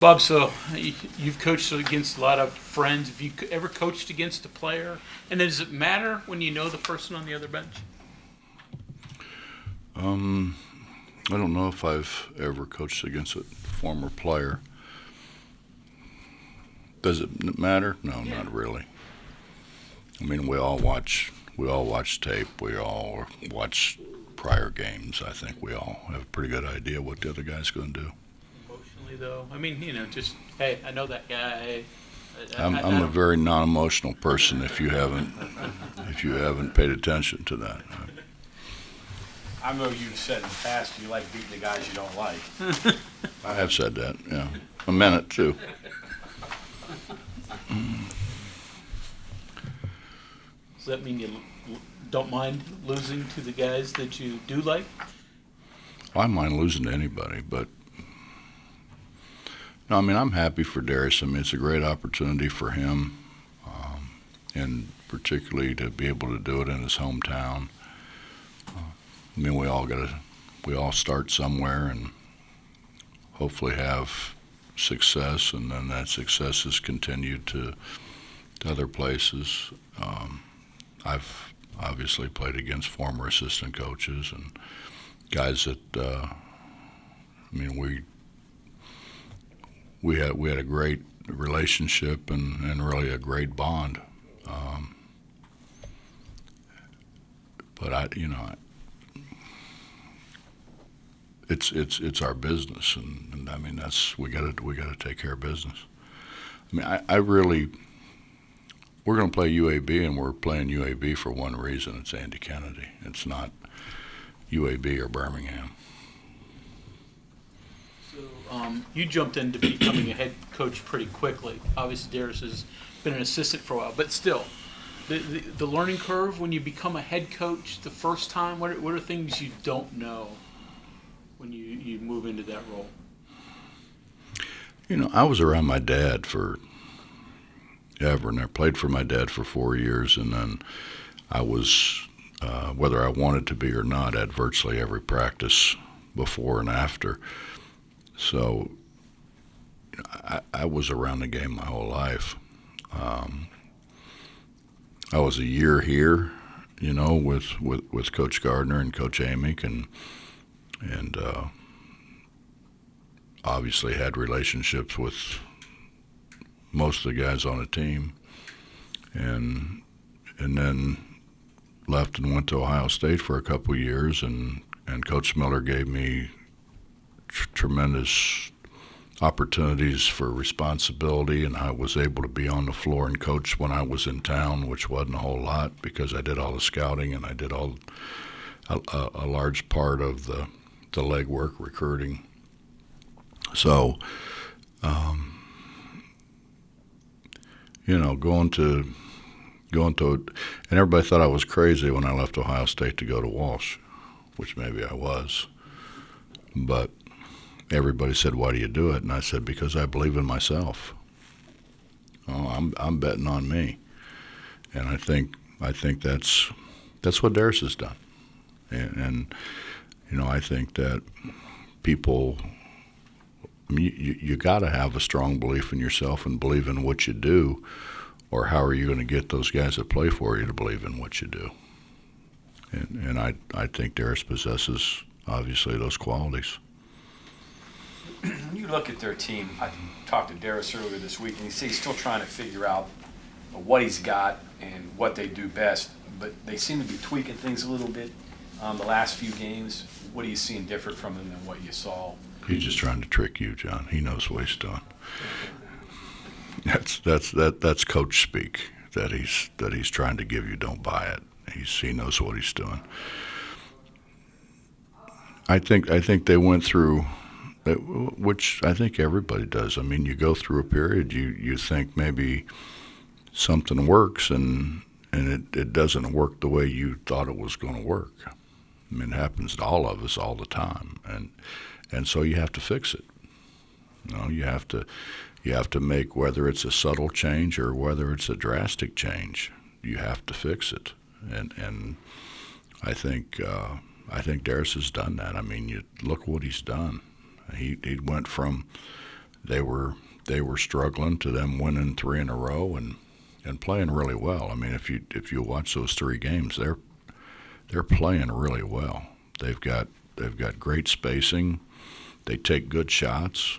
Bob, so you've coached against a lot of friends. Have you ever coached against a player? And does it matter when you know the person on the other bench? I don't know if I've ever coached against a former player. Does it matter? No, not really. I mean, we all watch tape. We all watch prior games. I think we all have a pretty good idea what the other guy's going to do. Emotionally, though, I mean, just hey, I know that guy. I'm a very non-emotional person. If you haven't paid attention to that. I know you've said in the past you like beating the guys you don't like. I have said that. Yeah, I meant it too. Does that mean you don't mind losing to the guys that you do like? Well, I mind losing to anybody, but no, I mean, I'm happy for Darris. I mean, it's a great opportunity for him, and particularly to be able to do it in his hometown. I mean, we all start somewhere and hopefully have success, and then that success is continued to other places. I've obviously played against former assistant coaches and guys that I mean, we had a great relationship and really a great bond. But it's our business, and I mean we got to take care of business. I mean, I really, we're going to play UAB, and we're playing UAB for one reason. It's Andy Kennedy. It's not UAB or Birmingham. So you jumped into becoming a head coach pretty quickly. Obviously, Darris has been an assistant for a while, but still, the learning curve when you become a head coach the first time. What are things you don't know when you move into that role? I was around my dad forever, and I played for my dad for 4 years, and then I was, whether I wanted to be or not, at virtually every practice before and after. So I was around the game my whole life. I was a year here, with Coach Gardner and Coach Amick, and obviously had relationships with most of the guys on the team, and then left and went to Ohio State for a couple of years, and Coach Miller gave me tremendous opportunities for responsibility, and I was able to be on the floor and coach when I was in town, which wasn't a whole lot because I did all the scouting and I did a large part of the legwork, recruiting. So, going to, and everybody thought I was crazy when I left Ohio State to go to Walsh, which maybe I was, but everybody said, "Why do you do it?" And I said, "Because I believe in myself. Oh, I'm betting on me," and I think that's what Darris has done, and I think that people, you got to have a strong belief in yourself and believe in what you do, or how are you going to get those guys that play for you to believe in what you do? And I think Darris possesses obviously those qualities. When you look at their team, I talked to Darris earlier this week, and he said he's still trying to figure out what he's got and what they do best, but they seem to be tweaking things a little bit the last few games. What are you seeing different from them than what you saw? He's just trying to trick you, John. He knows what he's doing. That's coach speak that he's trying to give you. Don't buy it. He knows what he's doing. I think they went through, which I think everybody does. I mean, you go through a period, you think maybe something works, and it doesn't work the way you thought it was going to work. I mean, it happens to all of us all the time, and so you have to fix it. You have to make, whether it's a subtle change or whether it's a drastic change, you have to fix it. And I think Darris has done that. I mean, you look what he's done. He went from they were struggling to them winning 3 in a row and playing really well. I mean, if you watch those 3 games, they're playing really well. They've got great spacing. They take good shots.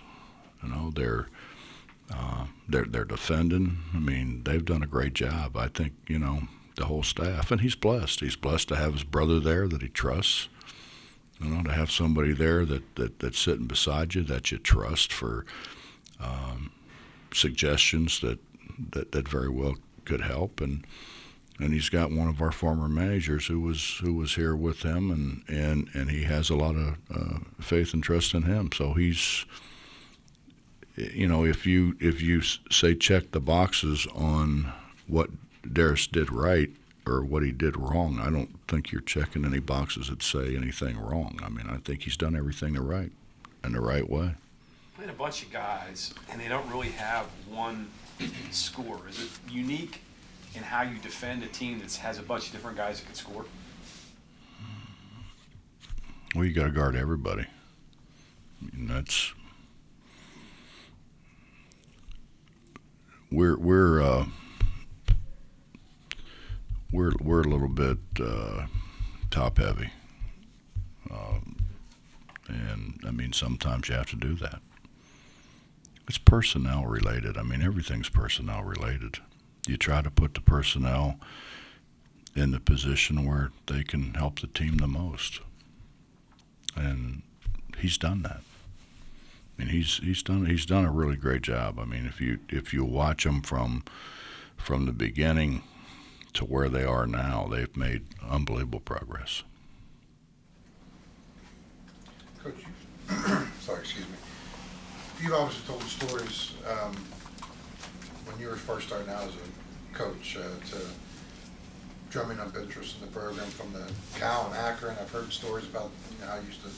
You know, they're defending. I mean, they've done a great job. I think, you know, the whole staff, and he's blessed. He's blessed to have his brother there that he trusts. You know, to have somebody there that's sitting beside you that you trust for suggestions that very well could help. And he's got one of our former managers who was here with him, and he has a lot of faith and trust in him. So he's, you know, if you say check the boxes on what Darris did right or what he did wrong, I don't think you're checking any boxes that say anything wrong. I mean, I think he's done everything in the right way. Playing a bunch of guys, and they don't really have one score. Is it unique in how you defend a team that has a bunch of different guys that can score? Well, you got to guard everybody. I mean, that's we're a little bit top heavy, and I mean sometimes you have to do that. It's personnel related. I mean, everything's personnel related. You try to put the personnel in the position where they can help the team the most, and he's done that. I mean, he's done a really great job. I mean, if you watch them from the beginning to where they are now, they've made unbelievable progress. Coach, sorry, excuse me. You've obviously told stories when you were first starting out as a coach to drumming up interest in the program from the Cal and Akron. I've heard stories about how you used to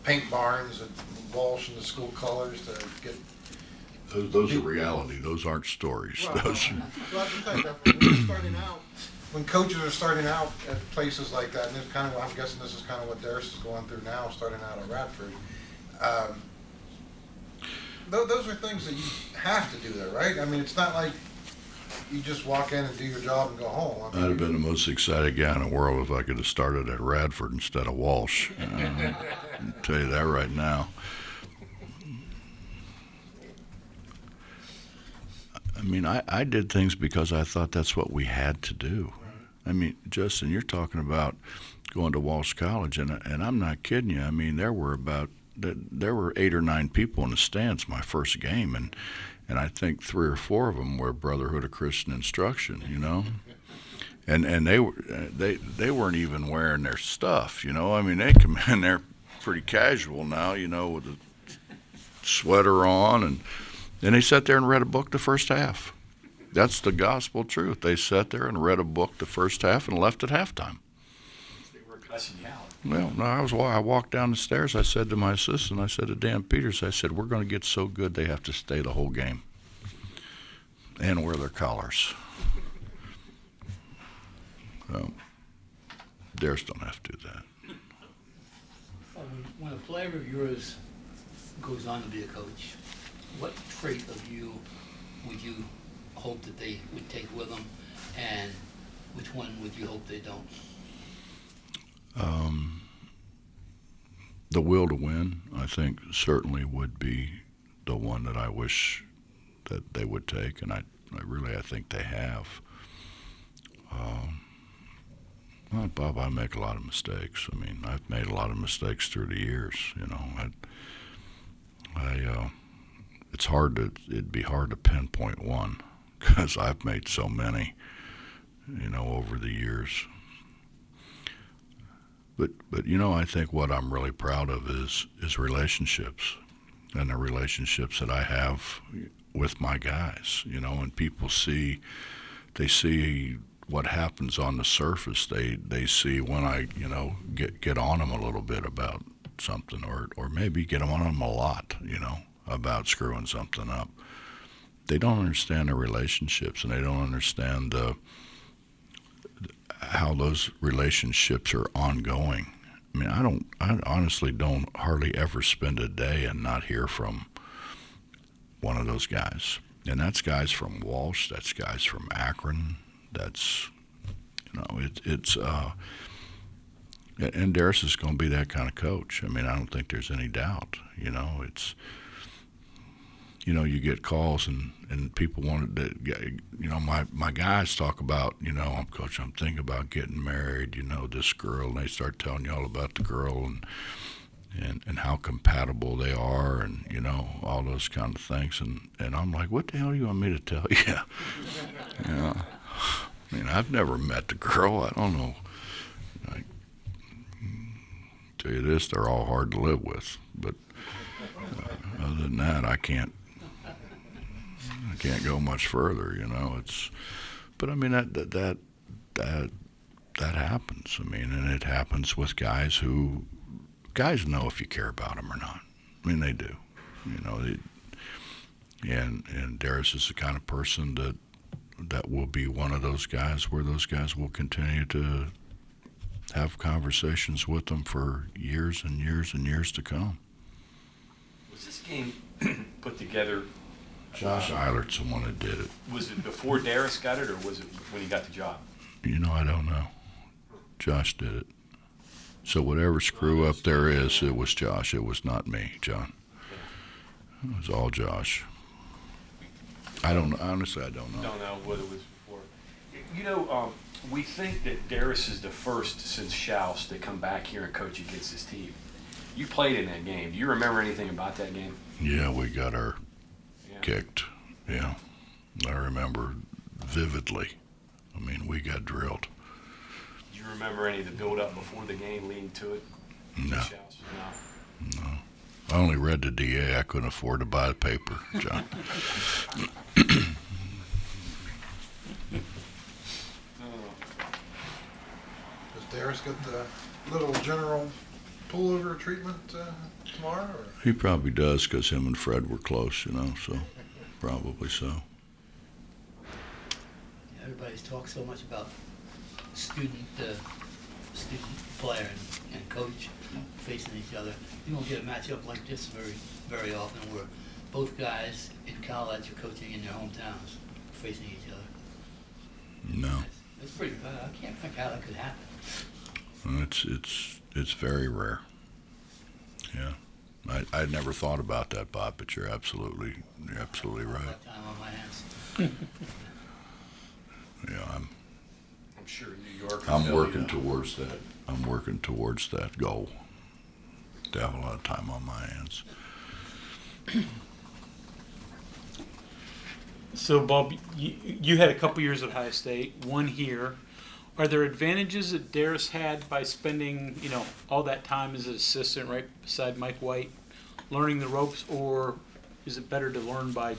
paint barns at Walsh in the school colors to get. Those are reality. Those aren't stories. Well, Those well, that's the thing. When you're starting out, when coaches are starting out at places like that, and this kind of, I'm guessing this is kind of what Darris is going through now, starting out at Radford. Those are things that you have to do there, right? I mean, it's not like you just walk in and do your job and go home. I mean, I'd have been the most excited guy in the world if I could have started at Radford instead of Walsh. I'll tell you that right now. I mean, I did things because I thought that's what we had to do. I mean, Justin, you're talking about going to Walsh College, and I'm not kidding you. I mean, there were 8 or 9 people in the stands my first game, and I think 3 or 4 of them were Brotherhood of Christian Instruction, you know, and they weren't even wearing their stuff, you know. I mean, they come in there pretty casual now, you know, with a sweater on, and they sat there and read a book the first half. That's the gospel truth. They sat there and read a book the first half and left at halftime. They were cussing you out. Well, no, I walked down the stairs. I said to my assistant, I said to Dan Peters, I said, we're going to get so good they have to stay the whole game and wear their collars. So, Darris don't have to do that. When a player of yours goes on to be a coach, what trait of you would you hope that they would take with them, and which one would you hope they don't? The will to win, I think, certainly would be the one that I wish that they would take, and I think they have. Well, Bob, I make a lot of mistakes. I mean, I've made a lot of mistakes through the years. You know, it'd be hard to pinpoint one because I've made so many, you know, over the years. But you know, I think what I'm really proud of is relationships, and the relationships that I have with my guys. You know, and people see what happens on the surface. They see when I, you know, get on them a little bit about something, or maybe get on them a lot, you know, about screwing something up. They don't understand the relationships, and they don't understand how those relationships are ongoing. I mean, I honestly don't hardly ever spend a day and not hear from one of those guys. And that's guys from Walsh, that's guys from Akron, that's, and Darris is going to be that kind of coach. I mean, I don't think there's any doubt. You get calls and people wanted to, my guys talk about, Coach, I'm thinking about getting married, this girl, and they start telling you all about the girl and how compatible they are and, all those kind of things. And I'm like, what the hell do you want me to tell you? I mean, I've never met the girl. I don't know. I tell you this, they're all hard to live with. But other than that, I can't go much further. But I mean that happens. I mean, and it happens with guys know if you care about them or not. I mean, they do. And Darris is the kind of person that will be one of those guys where those guys will continue to have conversations with them for years and years and years to come. Was this game put together? Josh Eilert's the one that did it. Was it before Darris got it, or was it when he got the job? I don't know. Josh did it. So whatever screw up there is, it was Josh. It was not me, John. It was all Josh. Honestly, I don't know. Don't know whether it was before. We think that Darris is the first since Schaus to come back here and coach against his team. You played in that game. Do you remember anything about that game? Yeah, we got our kicked. Yeah, I remember vividly. I mean, we got drilled. Do you remember any of the build-up before the game leading to it? No. Schaus? No. I only read the DA. I couldn't afford to buy the paper, John. Does Darris get the little general pullover treatment tomorrow? Or? He probably does because him and Fred were close, so probably so. Everybody's talked so much about student player and coach facing each other. You don't get a matchup like this very, very often where both guys in college are coaching in their hometowns facing each other. No. It's pretty bad. I can't think how that could happen. It's very rare. Yeah. I never thought about that, Bob, but you're absolutely right. Time on my hands. Yeah, I'm sure New York. I'm working towards that. I'm working towards that goal. To have a lot of time on my hands. So, Bob, you had a couple years at Ohio State, one here. Are there advantages that Darris had by spending, all that time as an assistant right beside Mike White, learning the ropes, or is it better to learn by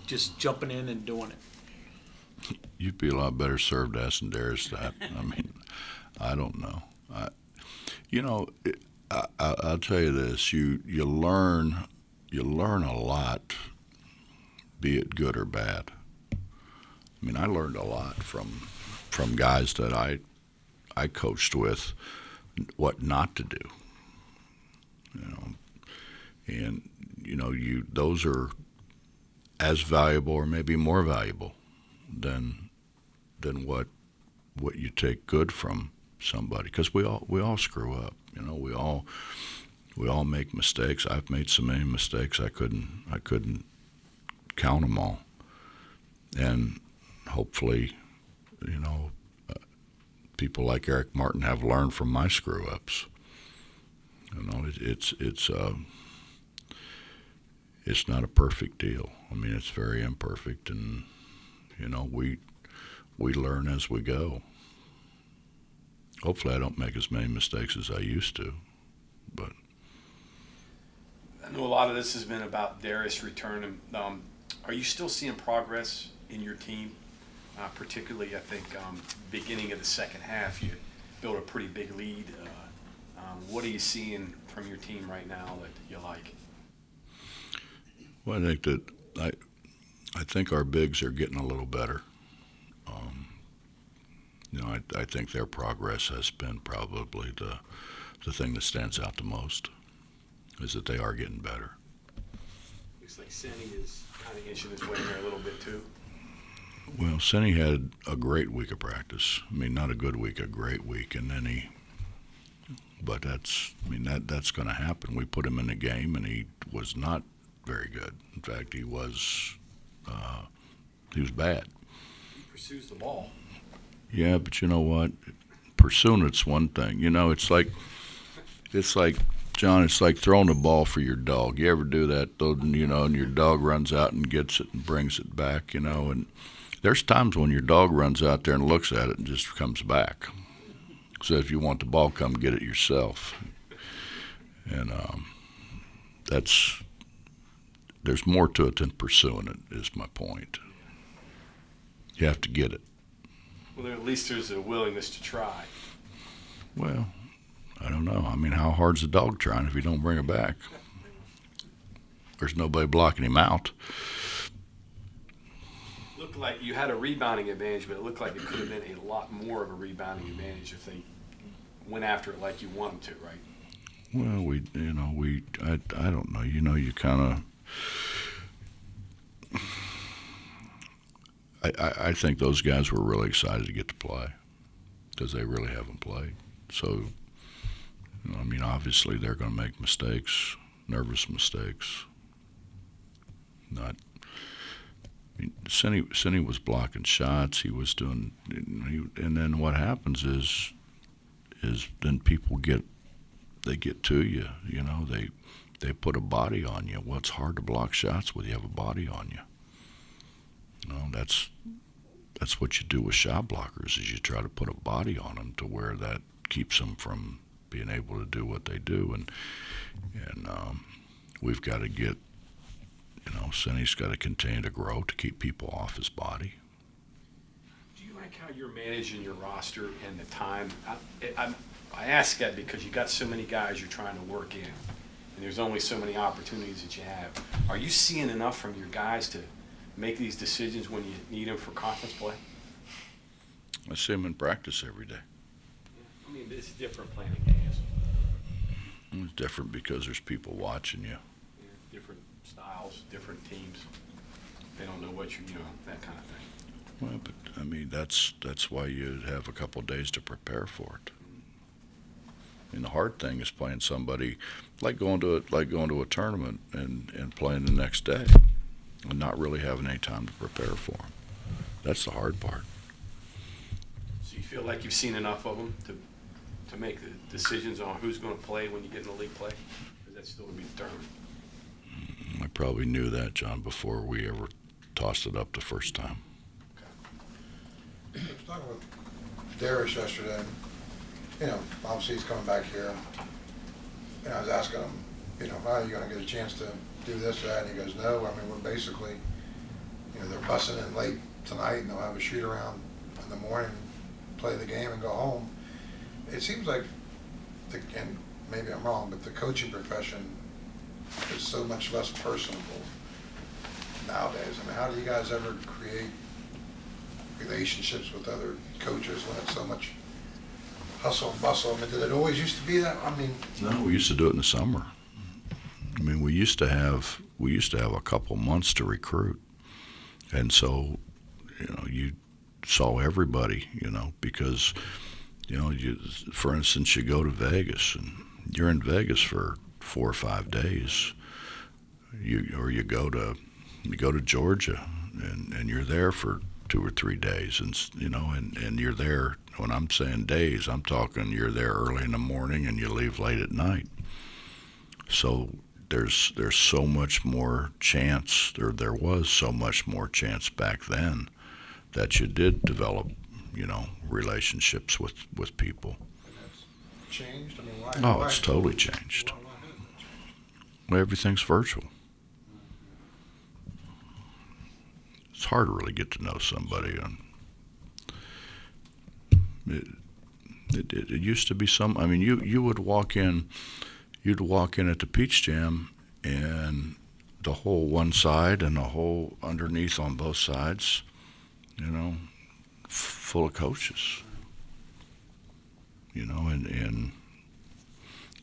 just jumping in and doing it? You'd be a lot better served asking Darris that. I mean, I don't know. I'll tell you this: you learn a lot, be it good or bad. I mean, I learned a lot from guys that I coached with, what not to do. And those are as valuable or maybe more valuable than what you take good from somebody, because we all screw up. We all make mistakes. I've made so many mistakes I couldn't count them all. And hopefully, people like Eric Martin have learned from my screw ups. It's not a perfect deal. I mean, it's very imperfect, and we learn as we go. Hopefully I don't make as many mistakes as I used to, but I know a lot of this has been about Darris returning. Are you still seeing progress in your team? Particularly, I think, beginning of the second half, you built a pretty big lead. What are you seeing from your team right now that you like? Well, I think our bigs are getting a little better. I think their progress has been probably the thing that stands out the most, is that they are getting better. We Looks like Senny is kind of inching his way in there a little bit too. Well, Senny had a great week of practice. I mean, not a good week, a great week, and then but that's going to happen. We put him in the game, and he was not very good. In fact, he was bad. He pursues the ball. Yeah, but you know what? Pursuing it's one thing. You know, it's like John. It's like throwing the ball for your dog. You ever do that? Though, you know, and your dog runs out and gets it and brings it back. You know, and there's times when your dog runs out there and looks at it and just comes back. So if you want the ball, come get it yourself. And there's more to it than pursuing it, is my point. You have to get it. Well, at least there's a willingness to try. Well, I don't know. I mean, how hard's the dog trying if you don't bring it back? There's nobody blocking him out. Looked like you had a rebounding advantage, but it looked like it could have been a lot more of a rebounding advantage if they went after it like you want them to, right? Well, I don't know. You know, you kind of. I think those guys were really excited to get to play because they really haven't played. So, you know, I mean, obviously they're going to make mistakes, nervous mistakes. Not. I mean, Senny was blocking shots. He was doing, and then what happens is then people get to you. You know, they put a body on you. Well, it's hard to block shots when you have a body on you. You know, that's what you do with shot blockers is you try to put a body on them to where that keeps them from being able to do what they do. And we've got to get. You know, Senny's got to continue to grow to keep people off his body. Do you like how you're managing your roster and the time? I ask that because you got so many guys you're trying to work in, and there's only so many opportunities that you have. Are you seeing enough from your guys to make these decisions when you need them for conference play? I see him in practice every day. I mean, it's different playing games. It's different because there's people watching you. Different styles, different teams. They don't know what you know, that kind of thing. Well, but I mean, that's why you have a couple of days to prepare for it. I mean, the hard thing is playing somebody like going to a tournament and playing the next day and not really having any time to prepare for them. That's the hard part. So you feel like you've seen enough of them to make the decisions on who's going to play when you get in the league play? Or is that still to be determined? I probably knew that, John, before we ever tossed it up the first time. I was talking with Darris yesterday, and, you know, obviously he's coming back here, and I was asking him, you know, are you going to get a chance to do this or that? And he goes, no. I mean, we're basically, you know, they're bussing in late tonight, and they'll have a shoot around in the morning, play the game, and go home. It seems like, and maybe I'm wrong, but the coaching profession is so much less personable nowadays. I mean, how do you guys ever create relationships with other coaches when it's so much hustle and bustle? I mean, did it always used to be that? I mean, no, we used to do it in the summer. I mean, we used to have a couple months to recruit, and so, you know, you saw everybody, you know, because, you know, for instance, you go to Vegas and you're in Vegas for 4 or 5 days. You go to Georgia and you're there for 2 or 3 days, and you know, and you're there. When I'm saying days, I'm talking you're there early in the morning and you leave late at night. So there's so much more chance, or there was so much more chance back then that you did develop, you know, relationships with people. changed? I mean, why? Oh, it's totally changed. Well, everything's virtual. It's hard to really get to know somebody. It used to be I mean, you would walk in, you'd walk in at the Peach Jam, and the whole one side and the whole underneath on both sides, you know, full of coaches. You know, and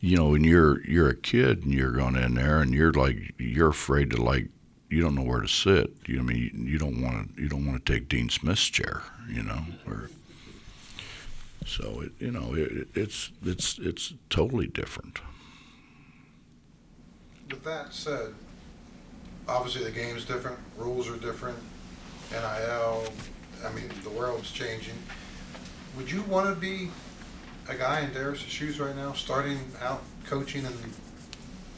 you know, when you're a kid and you're going in there and you're afraid to like you don't know where to sit. I mean, you don't want to take Dean Smith's chair, or so it's totally different. With that said, obviously the game's different, rules are different, NIL, I mean, the world's changing. Would you want to be a guy in Darris' shoes right now, starting out coaching in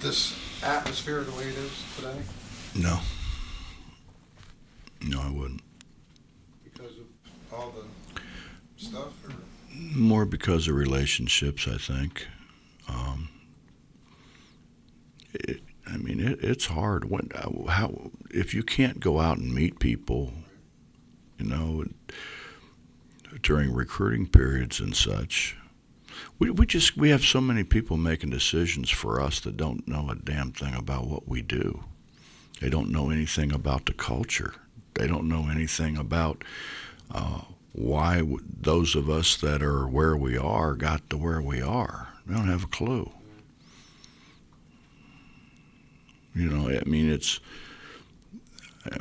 this atmosphere the way it is today? No, I wouldn't. Because of all the stuff? Or? More because of relationships, I think. It's hard if you can't go out and meet people, during recruiting periods and such. We have so many people making decisions for us that don't know a damn thing about what we do. They don't know anything about the culture. They don't know anything about why those of us that are where we are got to where we are. They don't have a clue.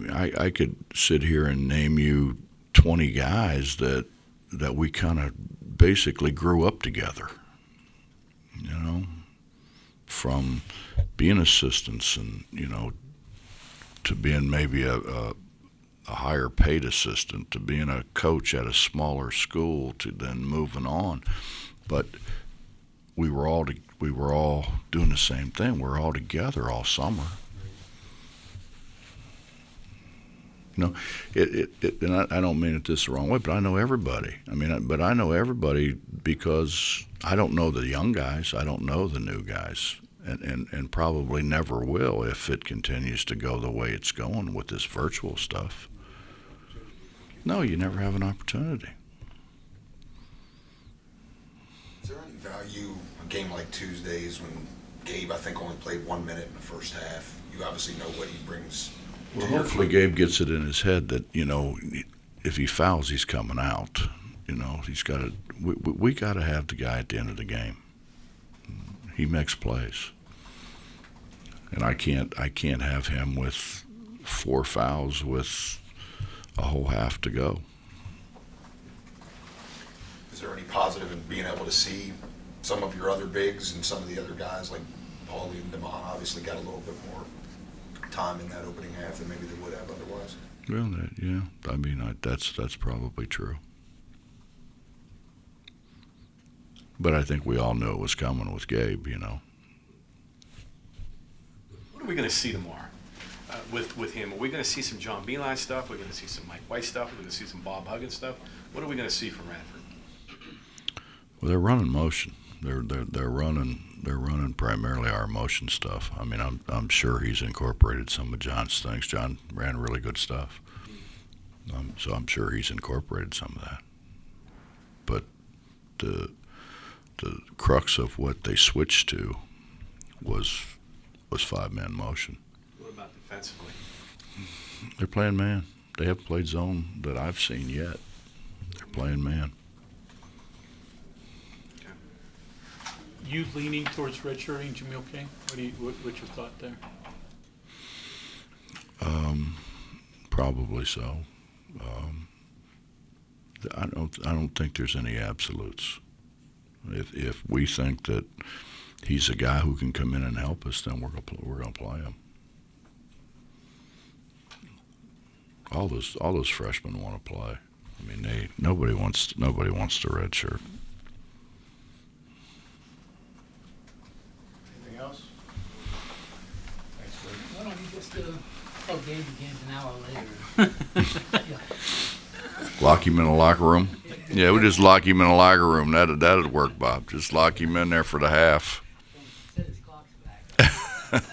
I could sit here and name you 20 guys that we kind of basically grew up together, from being assistants and, to being maybe a higher paid assistant, to being a coach at a smaller school, to then moving on. But we were all doing the same thing. We're all together all summer. And I don't mean it this the wrong way, but I know everybody. But I know everybody because I don't know the young guys. I don't know the new guys, and probably never will if it continues to go the way it's going with this virtual stuff. No, you never have an opportunity. Is there any value a game like Tuesdays when Gabe, I think, only played 1 minute in the first half? You obviously know what he brings. Well, hopefully Gabe gets it in his head that, if he fouls, he's coming out. He's got to. We got to have the guy at the end of the game. He makes plays, and I can't have him with 4 fouls with a whole half to go. Is there any positive in being able to see some of your other bigs and some of the other guys like Paulie and Damon obviously got a little bit more time in that opening half than maybe they would have otherwise? Well, yeah. That's probably true. But I think we all knew it was coming with Gabe, What are we going to see tomorrow with him? Are we going to see some John Beeline stuff? We're going to see some Mike White stuff? We're going to see some Bob Huggins stuff? What are we going to see from Radford? Well, they're running motion. They're running primarily our motion stuff. I'm sure he's incorporated some of John's things. John ran really good stuff, so I'm sure he's incorporated some of that. But the crux of what they switched to was 5-man motion. What about defensively? They're playing man. They haven't played zone that I've seen yet. They're playing man. You leaning towards redshirting Jamil King? What's your thought there? Probably so. I don't think there's any absolutes. If we think that he's a guy who can come in and help us, then we're gonna play him. All those freshmen want to play. Nobody wants to redshirt. Anything else? Thanks, Lee. Why don't you just tell Gabe the game's an hour later? Yeah. Lock him in a locker room? Yeah, we just lock him in a locker room. That'd work, Bob. Just lock him in there for the half. Set his clocks back.